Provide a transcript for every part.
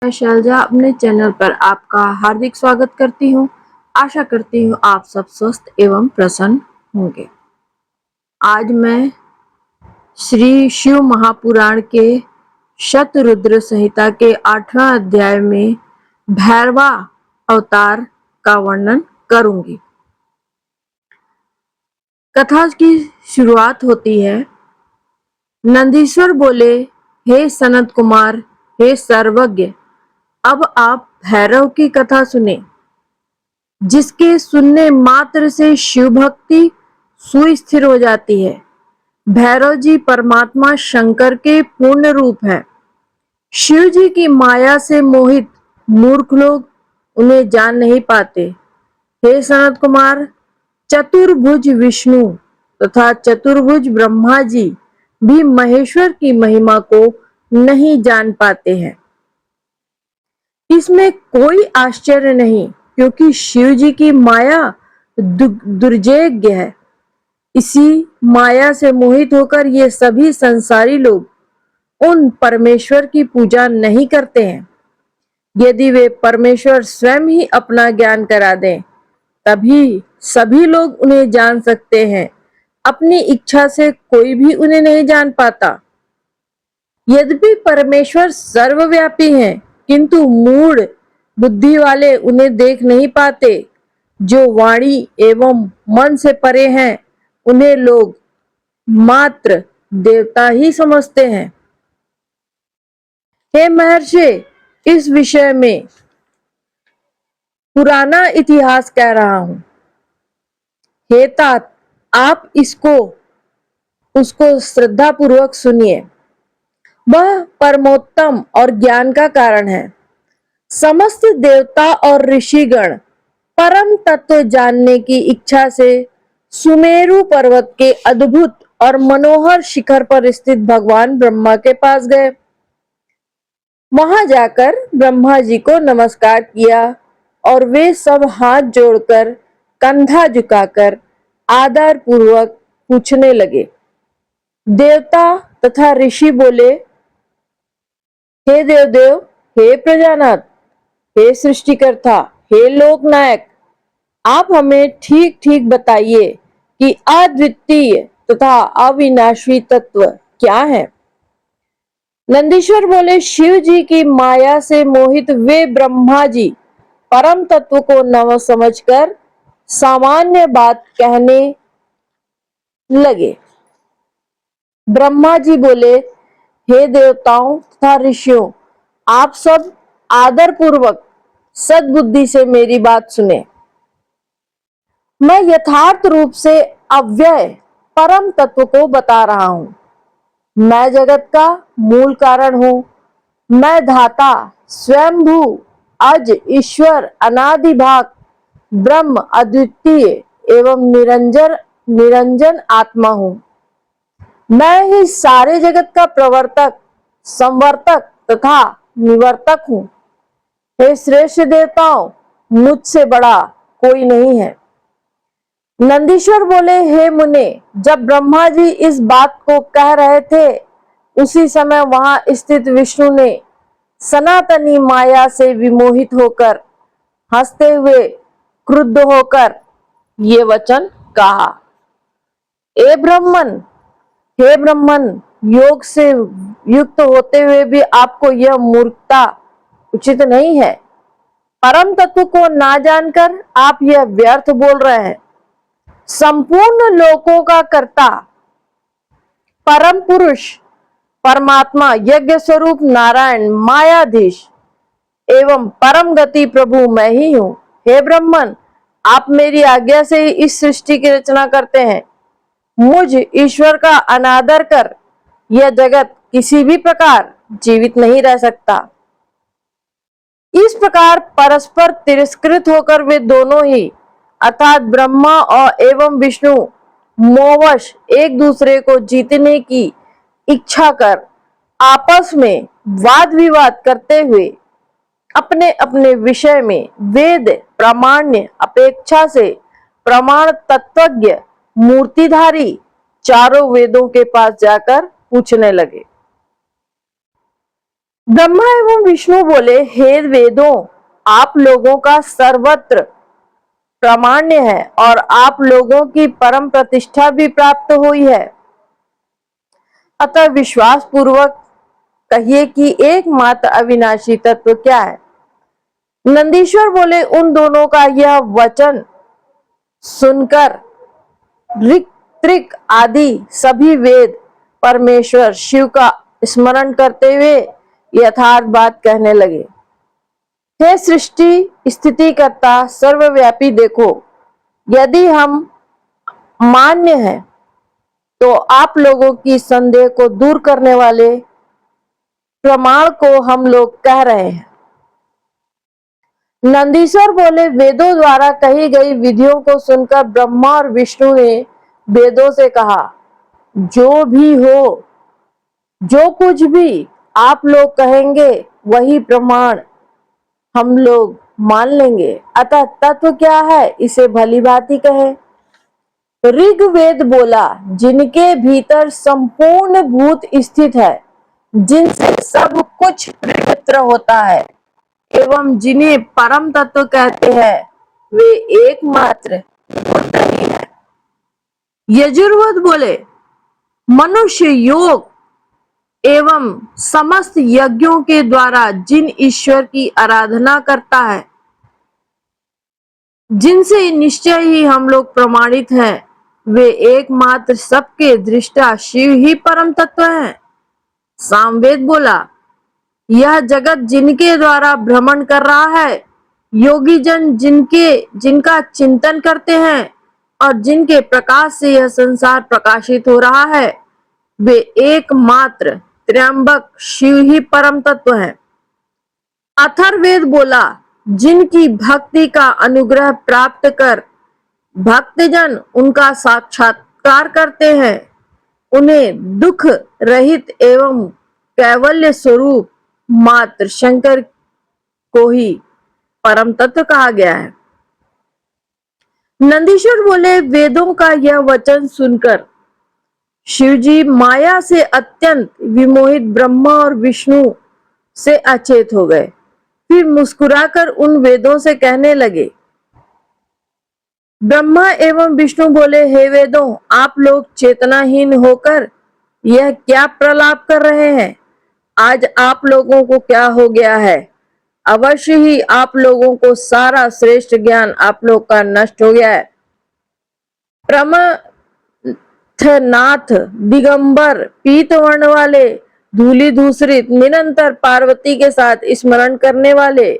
मैं शैलजा अपने चैनल पर आपका हार्दिक स्वागत करती हूँ। आशा करती हूँ आप सब स्वस्थ एवं प्रसन्न होंगे। आज मैं श्री शिव महापुराण के शतरुद्र संहिता के 8वां अध्याय में भैरवा अवतार का वर्णन करूंगी। कथा की शुरुआत होती है। नंदीश्वर बोले, हे सनत कुमार, हे सर्वज्ञ, अब आप भैरव की कथा सुने, जिसके सुनने मात्र से शिव भक्ति सुस्थिर हो जाती है। भैरव जी परमात्मा शंकर के पूर्ण रूप है। शिव जी की माया से मोहित मूर्ख लोग उन्हें जान नहीं पाते। हे सनत कुमार, चतुर्भुज विष्णु तथा चतुर्भुज ब्रह्मा जी भी महेश्वर की महिमा को नहीं जान पाते हैं। इसमें कोई आश्चर्य नहीं, क्योंकि शिव जी की माया दुर्जेय है। इसी माया से मोहित होकर ये सभी संसारी लोग उन परमेश्वर की पूजा नहीं करते हैं। यदि वे परमेश्वर स्वयं ही अपना ज्ञान करा दें, तभी सभी लोग उन्हें जान सकते हैं। अपनी इच्छा से कोई भी उन्हें नहीं जान पाता। यद्यपि परमेश्वर सर्वव्यापी हैं, किंतु मूढ़ बुद्धि वाले उन्हें देख नहीं पाते। जो वाणी एवं मन से परे हैं, उन्हें लोग मात्र देवता ही समझते हैं। हे महर्षि, इस विषय में पुराना इतिहास कह रहा हूं। हे तात, आप उसको श्रद्धा पूर्वक सुनिए। वह परमोत्तम और ज्ञान का कारण है। समस्त देवता और ऋषिगण परम तत्व जानने की इच्छा से सुमेरु पर्वत के अद्भुत और मनोहर शिखर पर स्थित भगवान ब्रह्मा के पास गए। वहां जाकर ब्रह्मा जी को नमस्कार किया और वे सब हाथ जोड़कर कंधा झुकाकर आदर पूर्वक पूछने लगे। देवता तथा ऋषि बोले, हे देवदेव, हे प्रजानाथ, हे सृष्टिकर्ता, हे लोकनायक, आप हमें ठीक ठीक बताइए कि अद्वितीय तथा अविनाशी तत्व क्या है। नंदीश्वर बोले, शिव जी की माया से मोहित वे ब्रह्मा जी परम तत्व को न समझकर सामान्य बात कहने लगे। ब्रह्मा जी बोले, हे देवताओं तथा ऋषियों, आप सब आदर पूर्वक सद्बुद्धि से मेरी बात सुने। मैं यथार्थ रूप से अव्यय परम तत्व को बता रहा हूं। मैं जगत का मूल कारण हूं। मैं धाता, स्वयंभू, अज, ईश्वर, अनादि भाग, ब्रह्म, अद्वितीय एवं निरंजन आत्मा हूं। मैं ही सारे जगत का प्रवर्तक, संवर्तक तथा निवर्तक हूं। हे श्रेष्ठ देवताओं, मुझसे बड़ा कोई नहीं है। नंदीश्वर बोले, हे मुने, जब ब्रह्मा जी इस बात को कह रहे थे, उसी समय वहां स्थित विष्णु ने सनातनी माया से विमोहित होकर हंसते हुए क्रुद्ध होकर ये वचन कहा। हे ब्रह्मन, योग से युक्त होते हुए भी आपको यह मूर्खता उचित नहीं है। परम तत्व को ना जानकर आप यह व्यर्थ बोल रहे हैं। संपूर्ण लोकों का कर्ता परम पुरुष परमात्मा, यज्ञ स्वरूप नारायण, मायाधीश एवं परम गति प्रभु मैं ही हूं। हे ब्रह्मन, आप मेरी आज्ञा से ही इस सृष्टि की रचना करते हैं। मुझ ईश्वर का अनादर कर यह जगत किसी भी प्रकार जीवित नहीं रह सकता। इस प्रकार परस्पर तिरस्कृत होकर वे दोनों ही अर्थात ब्रह्मा और एवं विष्णु मोहवश एक दूसरे को जीतने की इच्छा कर आपस में वाद विवाद करते हुए अपने अपने विषय में वेद प्रामाण्य अपेक्षा से प्रमाण तत्वज्ञ मूर्तिधारी चारों वेदों के पास जाकर पूछने लगे। ब्रह्मा एवं विष्णु बोले, हे वेदों, आप लोगों का सर्वत्र प्रामाण्य है और आप लोगों की परम प्रतिष्ठा भी प्राप्त हुई है। अतः विश्वास पूर्वक कहिए कि एकमात्र अविनाशी तत्व क्या है। नंदीश्वर बोले, उन दोनों का यह वचन सुनकर ऋक, त्रिक आदि सभी वेद परमेश्वर शिव का स्मरण करते हुए यथार्थ बात कहने लगे। हे सृष्टि स्थिति करता सर्वव्यापी, देखो, यदि हम मान्य हैं तो आप लोगों की संदेह को दूर करने वाले प्रमाण को हम लोग कह रहे हैं। नंदीश्वर बोले, वेदों द्वारा कही गई विधियों को सुनकर ब्रह्मा और विष्णु ने वेदों से कहा, जो भी हो, जो कुछ भी आप लोग कहेंगे वही प्रमाण हम लोग मान लेंगे। अतः तत्व क्या है, इसे भली भांति कहे। ऋग्वेद बोला, जिनके भीतर संपूर्ण भूत स्थित है, जिनसे सब कुछ पवित्र होता है एवं जिन्हें परम तत्व कहते हैं, वे एकमात्र नहीं है। यजुर्वेद बोले, मनुष्य योग एवं समस्त यज्ञों के द्वारा जिन ईश्वर की आराधना करता है, जिनसे निश्चय ही हम लोग प्रमाणित हैं, वे एकमात्र सबके दृष्टा शिव ही परम तत्व हैं। सामवेद बोला, यह जगत जिनके द्वारा भ्रमण कर रहा है, योगी जन जिनका चिंतन करते हैं और जिनके प्रकाश से यह संसार प्रकाशित हो रहा है, वे एकमात्र त्र्यंबक शिव ही परम तत्व है। अथर्ववेद बोला, जिनकी भक्ति का अनुग्रह प्राप्त कर भक्तजन उनका साक्षात्कार करते हैं, उन्हें दुख रहित एवं कैवल्य स्वरूप मात्र शंकर को ही परम तत्व कहा गया है। नंदीश्वर बोले, वेदों का यह वचन सुनकर शिवजी माया से अत्यंत विमोहित ब्रह्मा और विष्णु से अचेत हो गए। फिर मुस्कुराकर उन वेदों से कहने लगे। ब्रह्मा एवं विष्णु बोले, हे वेदों, आप लोग चेतनाहीन होकर यह क्या प्रलाप कर रहे हैं। आज आप लोगों को क्या हो गया है। अवश्य ही आप लोगों को सारा श्रेष्ठ ज्ञान आप लोग का नष्ट हो गया है। प्रमथनाथ दिगंबर पीत वर्ण वाले धूली दूसरित निरंतर पार्वती के साथ स्मरण करने वाले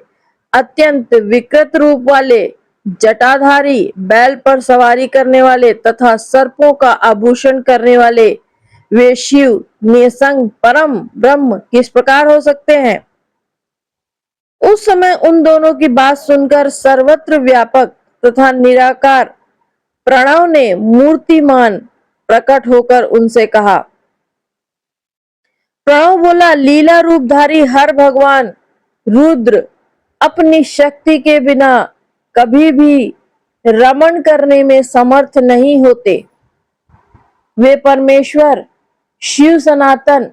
अत्यंत विकृत रूप वाले जटाधारी बैल पर सवारी करने वाले तथा सर्पों का आभूषण करने वाले वे शिव निसंग परम ब्रह्म किस प्रकार हो सकते हैं। उस समय उन दोनों की बात सुनकर सर्वत्र व्यापक तथा निराकार प्रणव ने मूर्तिमान प्रकट होकर उनसे कहा। प्रणव बोला, लीला रूपधारी हर भगवान रुद्र अपनी शक्ति के बिना कभी भी रमण करने में समर्थ नहीं होते। वे परमेश्वर शिव सनातन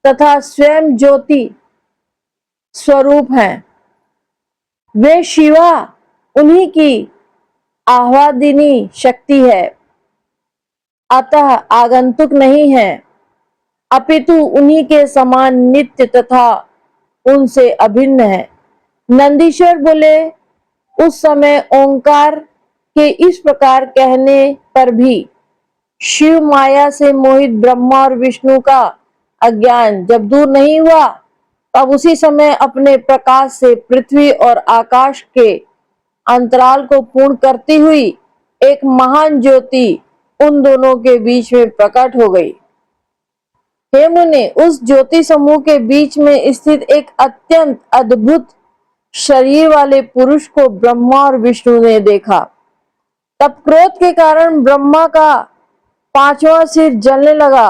तथा स्वयं ज्योति स्वरूप हैं। वे शिवा उन्हीं की आह्लादिनी शक्ति है, अतः आगंतुक नहीं है, अपितु उन्हीं के समान नित्य तथा उनसे अभिन्न है। नंदीश्वर बोले, उस समय ओंकार के इस प्रकार कहने पर भी शिव माया से मोहित ब्रह्मा और विष्णु का अज्ञान जब दूर नहीं हुआ, तब उसी समय अपने प्रकाश से पृथ्वी और आकाश के अंतराल को पूर्ण करती हुई एक महान ज्योति उन दोनों के बीच में प्रकट हो गई। हे मुने, उस ज्योति समूह के बीच में स्थित एक अत्यंत अद्भुत शरीर वाले पुरुष को ब्रह्मा और विष्णु ने देखा। तब क्रोध के कारण ब्रह्मा का पांचवा सिर जलने लगा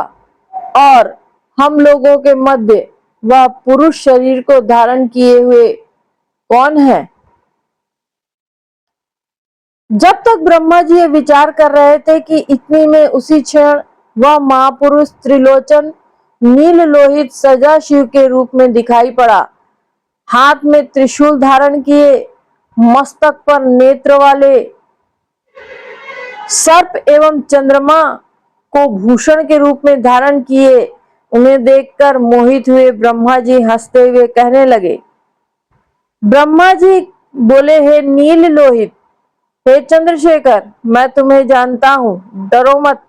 और हम लोगों के मध्य वह पुरुष शरीर को धारण किए हुए कौन है। जब तक ब्रह्मा जी ये विचार कर रहे थे कि इतनी में उसी क्षण वह महापुरुष त्रिलोचन नील लोहित सजा शिव के रूप में दिखाई पड़ा। हाथ में त्रिशूल धारण किए, मस्तक पर नेत्र वाले सर्प एवं चंद्रमा को भूषण के रूप में धारण किए। उन्हें देखकर मोहित हुए ब्रह्मा जी हंसते हुए कहने लगे। ब्रह्मा जी बोले, हे नील लोहित, हे चंद्रशेखर, मैं तुम्हें जानता हूं, डरो मत।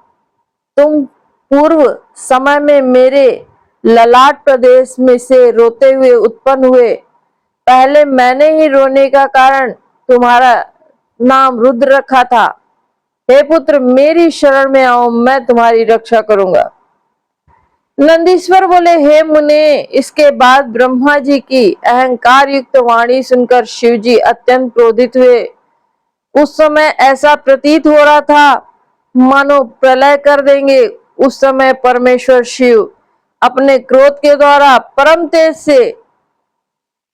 तुम पूर्व समय में मेरे ललाट प्रदेश में से रोते हुए उत्पन्न हुए। पहले मैंने ही रोने का कारण तुम्हारा नाम रुद्र रखा था। हे पुत्र, मेरी शरण में आओ, मैं तुम्हारी रक्षा करूंगा। नंदीश्वर बोले, हे मुने। इसके बाद ब्रह्मा जी की अहंकार युक्त वाणी सुनकर शिव जी अत्यंत क्रोधित हुए। उस समय ऐसा प्रतीत हो रहा था मानो प्रलय कर देंगे। उस समय परमेश्वर शिव अपने क्रोध के द्वारा परम तेज से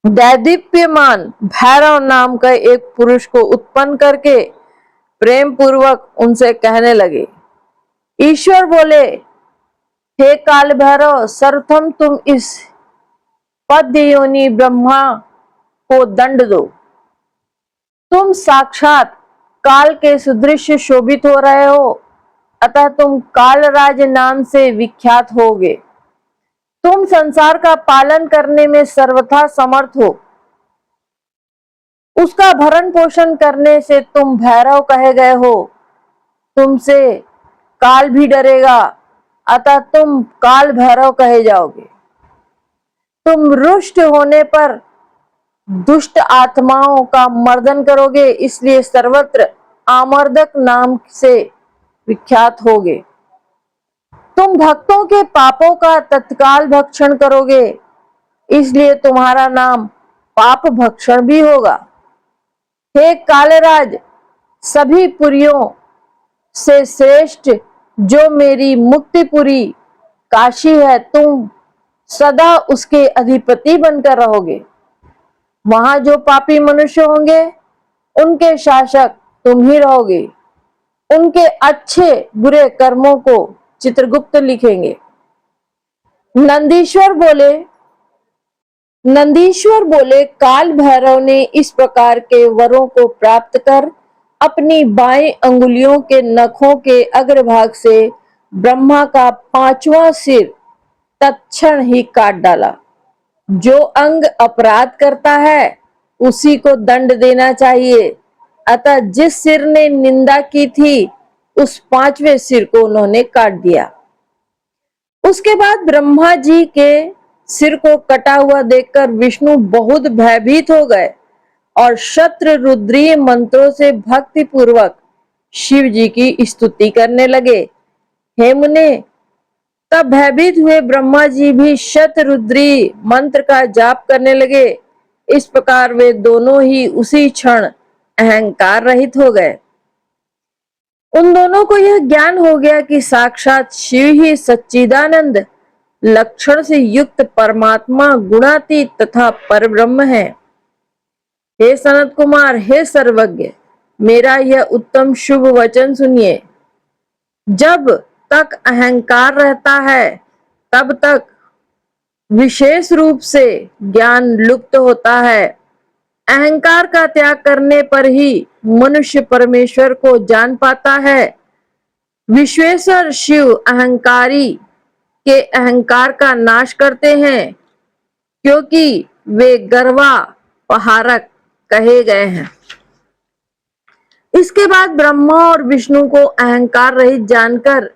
दैदीप्यमान भैरव नाम का एक पुरुष को उत्पन्न करके प्रेम पूर्वक उनसे कहने लगे। ईश्वर बोले, हे काल भैरव, सर्वप्रथम तुम इस पद्य योनि ब्रह्मा को दंड दो। तुम साक्षात काल के सुदृश्य शोभित हो रहे हो, अतः तुम कालराज नाम से विख्यात होगे। तुम संसार का पालन करने में सर्वथा समर्थ हो। उसका भरण पोषण करने से तुम भैरव कहे गए हो। तुमसे काल भी डरेगा, अतः तुम काल भैरव कहे जाओगे। तुम रुष्ट होने पर दुष्ट आत्माओं का मर्दन करोगे, इसलिए सर्वत्र आमर्दक नाम से विख्यात होगे। तुम भक्तों के पापों का तत्काल भक्षण करोगे, इसलिए तुम्हारा नाम पाप भक्षण भी होगा। हे कालराज, सभी पुरियों से श्रेष्ठ जो मेरी मुक्तिपुरी काशी है, तुम सदा उसके अधिपति बनकर रहोगे। वहां जो पापी मनुष्य होंगे, उनके शासक तुम ही रहोगे। उनके अच्छे बुरे कर्मों को चित्रगुप्त लिखेंगे। नंदीश्वर बोले, काल भैरव ने इस प्रकार के वरों को प्राप्त कर अपनी बाएं अंगुलियों के नखों के अग्रभाग से ब्रह्मा का 5वां सिर तत्क्षण ही काट डाला। जो अंग अपराध करता है उसी को दंड देना चाहिए, अतः जिस सिर ने निंदा की थी उस 5वें सिर को उन्होंने काट दिया। उसके बाद ब्रह्मा जी के सिर को कटा हुआ देखकर विष्णु बहुत भयभीत हो गए और शत्र रुद्रीय मंत्रों से भक्ति पूर्वक शिव जी की स्तुति करने लगे। हे मुने, तब भयभीत हुए ब्रह्मा जी भी शतरुद्री मंत्र का जाप करने लगे। इस प्रकार वे दोनों ही उसी क्षण अहंकार रहित हो गए। उन दोनों को यह ज्ञान हो गया कि साक्षात शिव ही सच्चिदानंद लक्षण से युक्त परमात्मा गुणातीत तथा परब्रह्म है। हे सनत कुमार, हे सर्वज्ञ, मेरा यह उत्तम शुभ वचन सुनिए। जब तक अहंकार रहता है तब तक विशेष रूप से ज्ञान लुप्त होता है। अहंकार का त्याग करने पर ही मनुष्य परमेश्वर को जान पाता है। विश्वेश्वर शिव अहंकारी के अहंकार का नाश करते हैं, क्योंकि वे गर्वा पहारक कहे गए हैं। इसके बाद ब्रह्मा और विष्णु को अहंकार रहित जानकर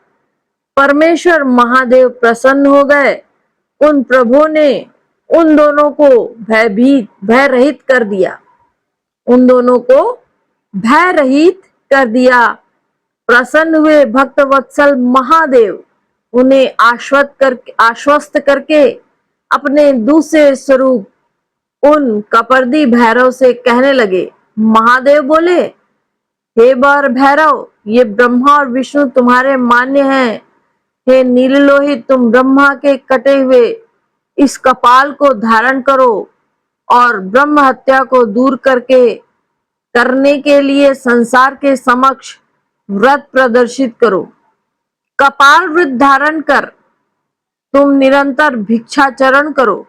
परमेश्वर महादेव प्रसन्न हो गए। उन प्रभु ने उन दोनों को भय रहित कर दिया। उन दोनों को भय रहित कर दिया। प्रसन्न हुए भक्त वत्सल महादेव उन्हें आश्वस्त करके अपने दूसरे स्वरूप उन कपर्दी भैरव से कहने लगे। महादेव बोले, हे बार भैरव, ये ब्रह्मा और विष्णु तुम्हारे मान्य हैं। हे नीललोहित, तुम ब्रह्मा के कटे हुए इस कपाल को धारण करो और ब्रह्म हत्या को दूर करने के लिए संसार के समक्ष व्रत प्रदर्शित करो। कपाल वृत धारण कर तुम निरंतर भिक्षाचरण करो।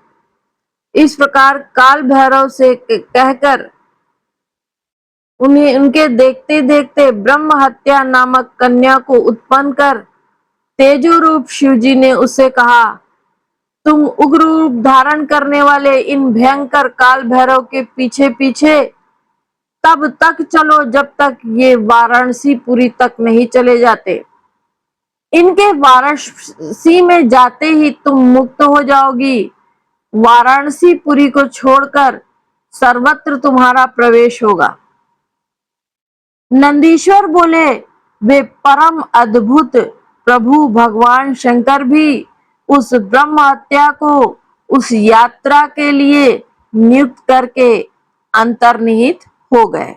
इस प्रकार काल भैरव से कहकर उन्हें उनके देखते देखते ब्रह्म हत्या नामक कन्या को उत्पन्न कर तेजो रूप शिवजी ने उससे कहा, तुम उग्र रूप धारण करने वाले इन भयंकर काल भैरव के पीछे पीछे तब तक चलो जब तक ये वाराणसीपुरी तक नहीं चले जाते। इनके वाराणसी में जाते ही तुम मुक्त हो जाओगी। वाराणसीपुरी को छोड़कर सर्वत्र तुम्हारा प्रवेश होगा। नंदीश्वर बोले, वे परम अद्भुत प्रभु भगवान शंकर भी उस ब्रह्म हत्या को उस यात्रा के लिए नियुक्त करके अंतर्निहित हो गए।